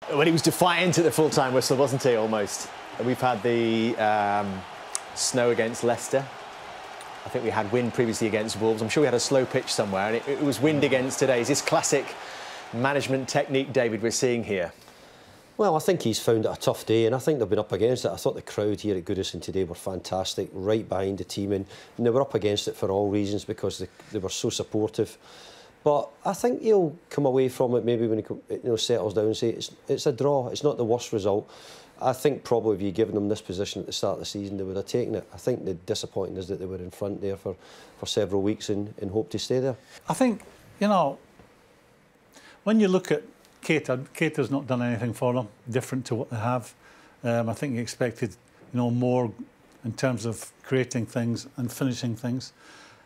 Well, he was defiant at the full-time whistle, wasn't he, almost? We've had the snow against Leicester. I think we had wind previously against Wolves. I'm sure we had a slow pitch somewhere, and it was wind against today. Is this classic management technique, David, we're seeing here? Well, I think he's found it a tough day, and I think they've been up against it. I thought the crowd here at Goodison today were fantastic, right behind the team, and they were up against it for all reasons because they were so supportive. But I think he'll come away from it maybe when he settles down and say it's a draw. It's not the worst result. I think probably if you'd given them this position at the start of the season, they would have taken it. I think the disappointing is that they were in front there for several weeks and hope to stay there. I think, you know, when you look at Keita's not done anything for them different to what they have. I think he expected, you know, more in terms of creating things and finishing things.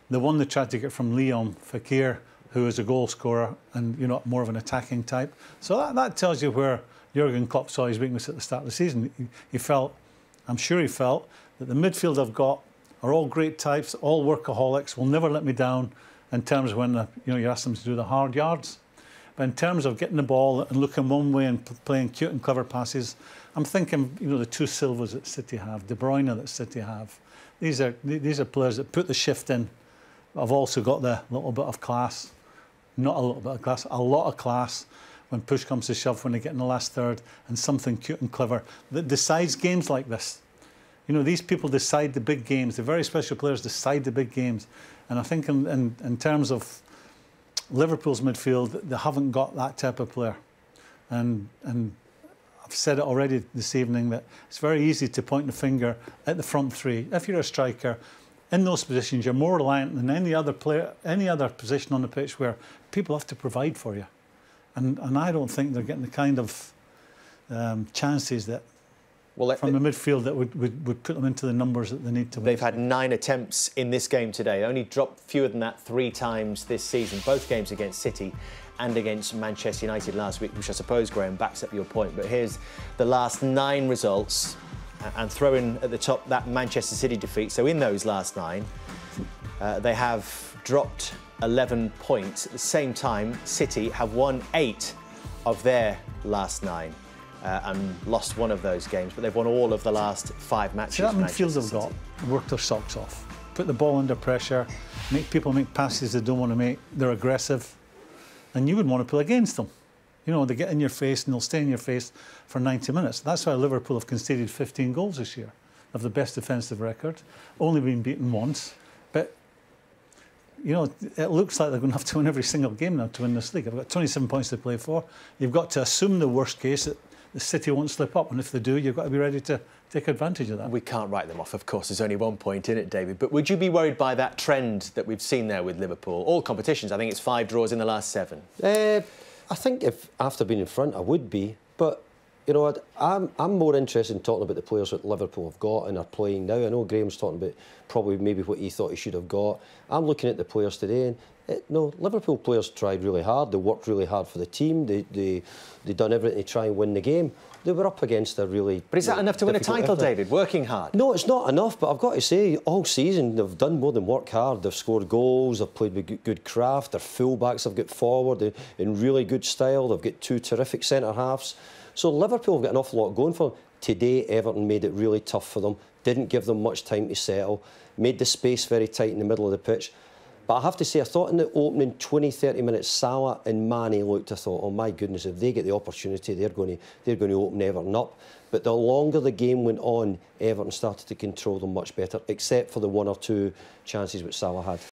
The one they tried to get from Leon Fekir, who is a goal scorer and, you know, more of an attacking type. So that tells you where Jurgen Klopp saw his weakness at the start of the season. He felt, I'm sure he felt, that the midfield I've got are all great types, all workaholics, will never let me down in terms of when you ask them to do the hard yards. But in terms of getting the ball and looking one way and playing cute and clever passes, I'm thinking, you know, the two Silvas that City have, De Bruyne that City have. These are players that put the shift in. I've also got the little bit of class, not a little bit of class, a lot of class when push comes to shove, when they get in the last third, and something cute and clever that decides games like this. You know, these people decide the big games. The very special players decide the big games. And I think in terms of Liverpool's midfield, they haven't got that type of player. And I've said it already this evening that it's very easy to point the finger at the front three. If you're a striker, in those positions, you're more reliant than any other player, any other position on the pitch where people have to provide for you. And I don't think they're getting the kind of chances that from the midfield that would put them into the numbers that they need to win. They've had 9 attempts in this game today. They only dropped fewer than that 3 times this season, both games against City and against Manchester United last week, which I suppose, Graeme, backs up your point. But here's the last 9 results, and throw in at the top that Manchester City defeat. So in those last 9, they have dropped 11 points. At the same time, City have won 8 of their last 9. And lost 1 of those games, but they've won all of the last 5 matches. See, that midfield have got worked their socks off, put the ball under pressure, make people make passes they don't want to make. They're aggressive, and you would want to play against them. You know, they get in your face and they'll stay in your face for 90 minutes. That's why Liverpool have conceded 15 goals this year. They have the best defensive record, only been beaten once, but you know, it looks like they're going to have to win every single game now to win this league. I've got 27 points to play for. You've got to assume the worst case, that the City won't slip up, and if they do, you've got to be ready to take advantage of that. We can't write them off, of course. There's only 1 point in it, David. But would you be worried by that trend that we've seen there with Liverpool? All competitions, I think it's 5 draws in the last 7. I think if after being in front, I would be. But, you know, I'm more interested in talking about the players that Liverpool have got and are playing now. I know Graham's talking about probably maybe what he thought he should have got. I'm looking at the players today, and no, Liverpool players tried really hard. They worked really hard for the team. They done everything to try and win the game. They were up against a really... But is that enough to win a title, David, working hard? No, it's not enough, but I've got to say, all season they've done more than work hard. They've scored goals, they've played with good craft, their full-backs have got forward in really good style, they've got 2 terrific centre-halves. So Liverpool have got an awful lot going for them. Today, Everton made it really tough for them, didn't give them much time to settle, made the space very tight in the middle of the pitch. But I have to say, I thought in the opening 20-30 minutes, Salah and Mane looked, I thought, oh my goodness, if they get the opportunity, they're going to open Everton up. But the longer the game went on, Everton started to control them much better, except for the 1 or 2 chances which Salah had.